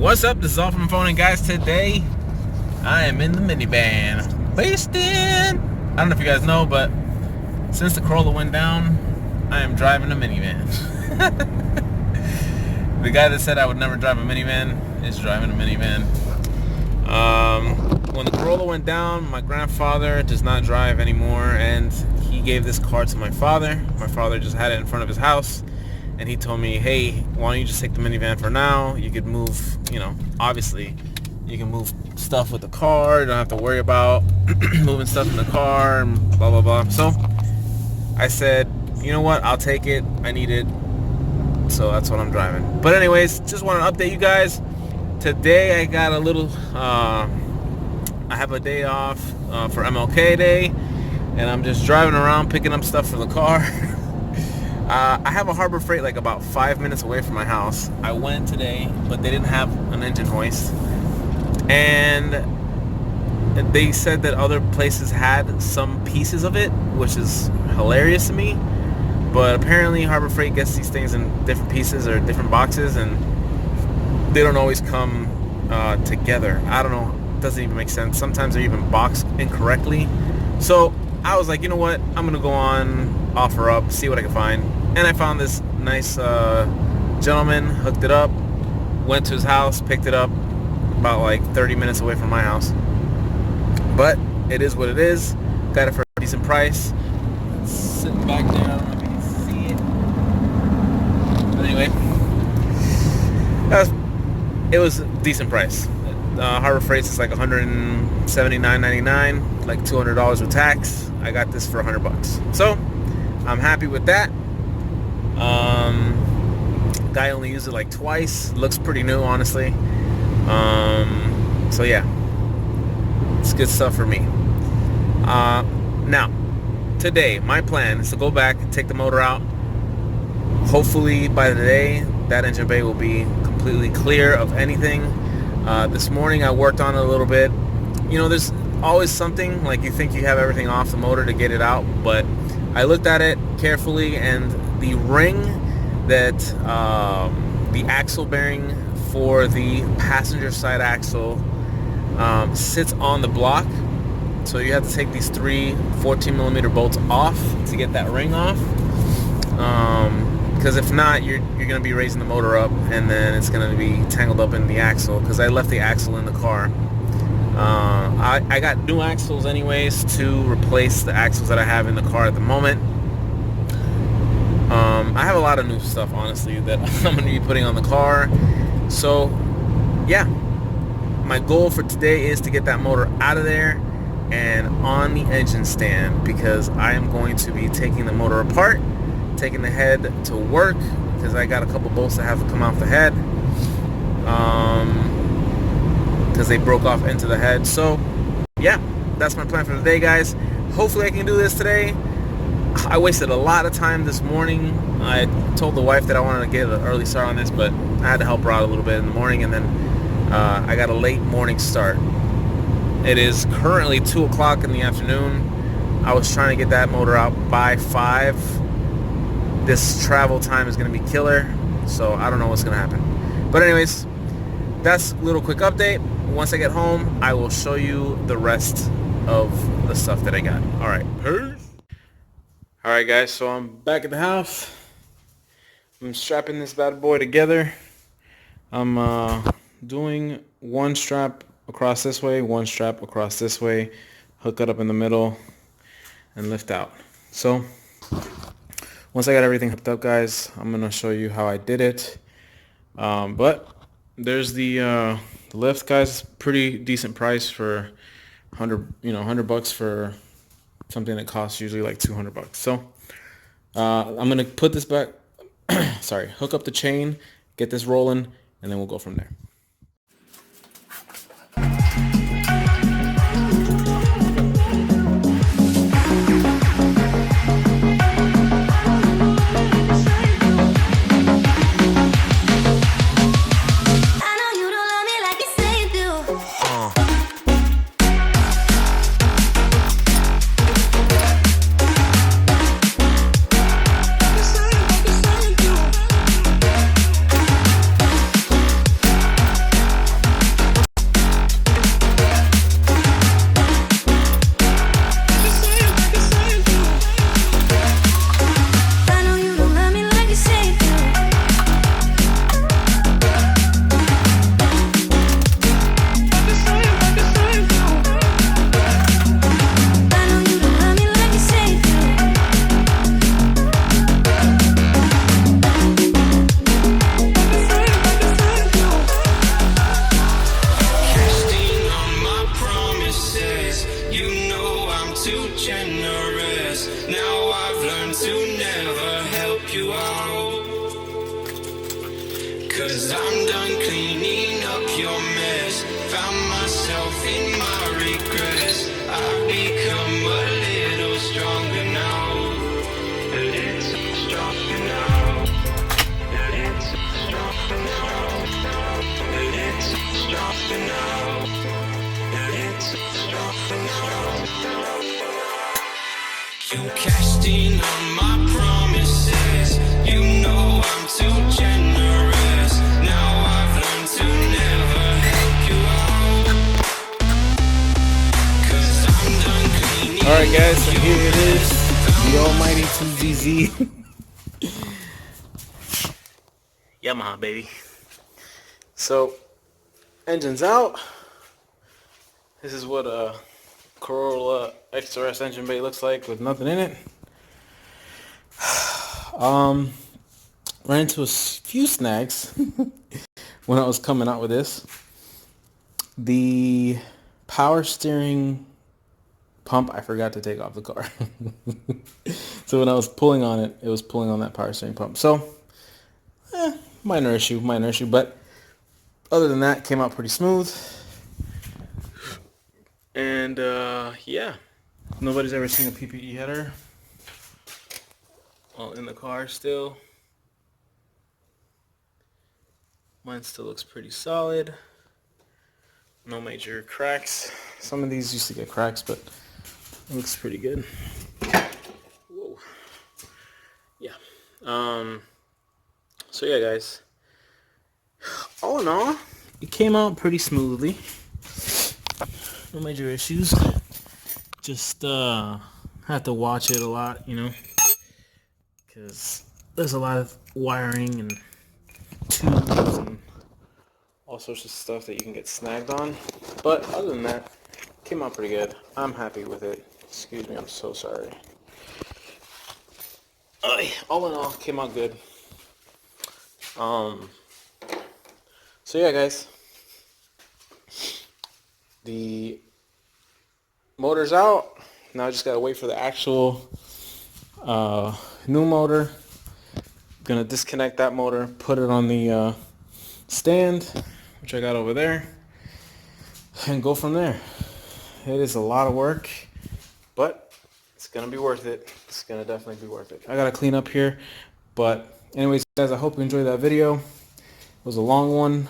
What's up? This is all from phone, and guys, today I am in the minivan. Based in, I don't know if you guys know, but since the Corolla went down, I am driving a minivan. The guy that said I would never drive a minivan is driving a minivan. When the Corolla went down, my grandfather does not drive anymore, and he gave this car to my father. My father just had it in front of his house, and he told me, hey, why don't you just take the minivan for now? You could move, obviously you can move stuff with the car. You don't have to worry about moving stuff in the car and blah, blah, blah. So I said, you know what? I'll take it. I need it. So that's what I'm driving. But anyways, just want to update you guys. Today I got a little, I have a day off for MLK Day, and I'm just driving around picking up stuff for the car. I have a Harbor Freight like about 5 minutes away from my house. I went today, but they didn't have an engine hoist. And they said that other places had some pieces of it, which is hilarious to me. But apparently Harbor Freight gets these things in different pieces or different boxes, and they don't always come together. I don't know. It doesn't even make sense. Sometimes they're even boxed incorrectly. So I was like, you know what? I'm going to go on OfferUp, see what I can find. And I found this nice gentleman, hooked it up, went to his house, picked it up, about like 30 minutes away from my house. But it is what it is. Got it for a decent price. It's sitting back there. I don't know if you can see it. But anyway, it was a decent price. Harbor Freight's is like $179.99, like $200 with tax. I got this for $100. So I'm happy with that. Guy only used it like twice. Looks pretty new, honestly. So yeah, it's good stuff for me. Now, today my plan is to go back and take the motor out. Hopefully by the day that engine bay will be completely clear of anything. This morning I worked on it a little bit. There's always something, like you think you have everything off the motor to get it out, but I looked at it carefully, and the ring that the axle bearing for the passenger side axle sits on the block. So you have to take these three 14mm bolts off to get that ring off. Because if not, you're going to be raising the motor up, and then it's going to be tangled up in the axle, because I left the axle in the car. I got new axles anyways to replace the axles that I have in the car at the moment. I have a lot of new stuff, honestly, that I'm going to be putting on the car. So yeah, my goal for today is to get that motor out of there and on the engine stand, because I am going to be taking the motor apart, taking the head to work, because I got a couple bolts that have to come off the head, because they broke off into the head. So yeah, that's my plan for the day, guys. Hopefully I can do this today. I wasted a lot of time this morning. I told the wife that I wanted to get an early start on this, but I had to help her out a little bit in the morning, and then I got a late morning start. It is currently 2 o'clock in the afternoon. I was trying to get that motor out by 5. This travel time is going to be killer, so I don't know what's going to happen. But anyways, that's a little quick update. Once I get home, I will show you the rest of the stuff that I got. All right. Peace. All right, guys, so I'm back at the house. I'm strapping this bad boy together. I'm doing one strap across this way, one strap across this way, hook it up in the middle, and lift out. So once I got everything hooked up, guys, I'm going to show you how I did it. But there's the lift, guys. Pretty decent price for $100 for something that costs usually like $200. So I'm gonna put this back. Hook up the chain, get this rolling, and then we'll go from there. you out. 'Cause I'm done cleaning up your mess. Found myself in my regrets. I've become a little stronger now. A little stronger now. A little stronger now. A little stronger now. A little stronger now. You cashed in on my promises. You know I'm too generous. Now I've learned to never help you out. 'Cause I'm done cleaning. Alright guys, so here it is. The almighty 2ZZ. Yamaha, baby. So, engine's out. This is what a Corolla XRS engine bay looks like with nothing in it. Ran into a few snags when I was coming out with this. The power steering pump, I forgot to take off the car. So when I was pulling on it, it was pulling on that power steering pump. So, minor issue, but other than that, came out pretty smooth. And yeah, nobody's ever seen a PPE header. All in the car still. Mine still looks pretty solid. No major cracks. Some of these used to get cracks, but it looks pretty good. Whoa. Yeah. So yeah, guys. All in all, it came out pretty smoothly. No major issues. Just have to watch it a lot, you know, because there's a lot of wiring and tubes and all sorts of stuff that you can get snagged on. But other than that, came out pretty good. I'm happy with it. Excuse me, I'm so sorry. All in all, came out good. So yeah, guys, the motor's out. Now I just gotta wait for the actual new motor. Gonna disconnect that motor, put it on the stand, which I got over there, and go from there. It is a lot of work, but it's gonna be worth it. It's gonna definitely be worth it. I gotta clean up here, but anyways, guys, I hope you enjoyed that video. It was a long one.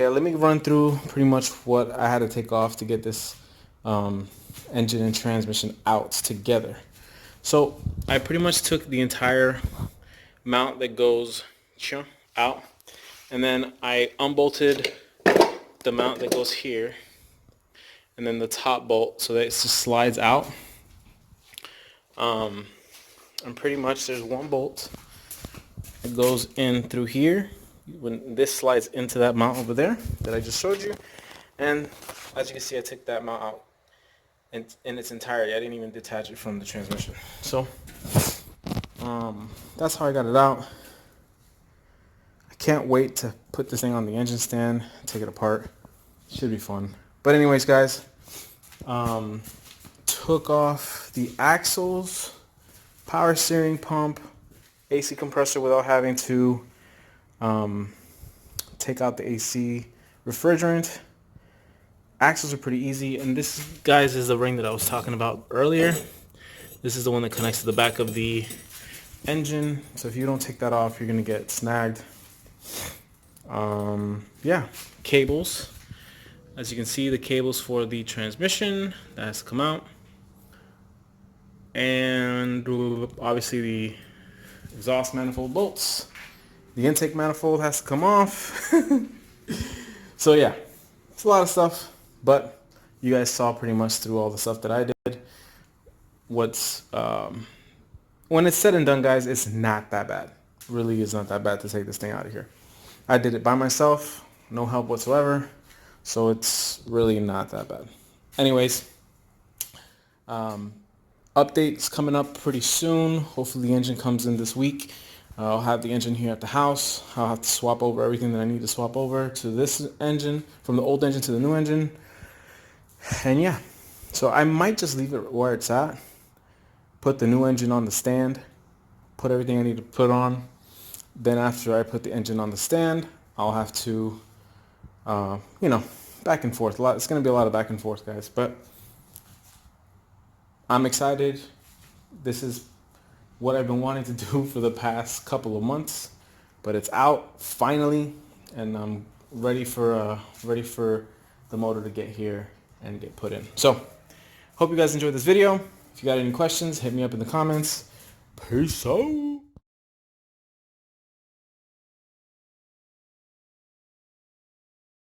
Let me run through pretty much what I had to take off to get this engine and transmission out together. So I pretty much took the entire mount that goes out, and then I unbolted the mount that goes here, and then the top bolt so that it just slides out. And pretty much there's one bolt that goes in through here when this slides into that mount over there that I just showed you. And as you can see, I took that mount out in its entirety. I didn't even detach it from the transmission. So that's how I got it out. I can't wait to put this thing on the engine stand, take it apart. Should be fun. But anyways, guys, took off the axles, power steering pump, AC compressor without having to take out the AC refrigerant. Axles are pretty easy, and this, guys, is the ring that I was talking about earlier. This is the one that connects to the back of the engine, so if you don't take that off, you're gonna get snagged. Yeah, cables. As you can see, the cables for the transmission, that has to come out. And obviously the exhaust manifold bolts. The intake manifold has to come off. So yeah, it's a lot of stuff, but you guys saw pretty much through all the stuff that I did. When it's said and done, guys, it's not that bad. It really is not that bad to take this thing out of here. I did it by myself, no help whatsoever, so it's really not that bad. Anyways, updates coming up pretty soon. Hopefully the engine comes in this week. I'll have the engine here at the house. I'll have to swap over everything that I need to swap over to this engine, from the old engine to the new engine. And yeah, so I might just leave it where it's at put the new engine on the stand, put everything I need to put on. Then after I put the engine on the stand, I'll have to, back and forth. It's going to be a lot of back and forth, guys. But I'm excited. This is what I've been wanting to do for the past couple of months. But it's out finally, and I'm ready for the motor to get here and get put in. So, hope you guys enjoyed this video. If you got any questions, hit me up in the comments. Peace out.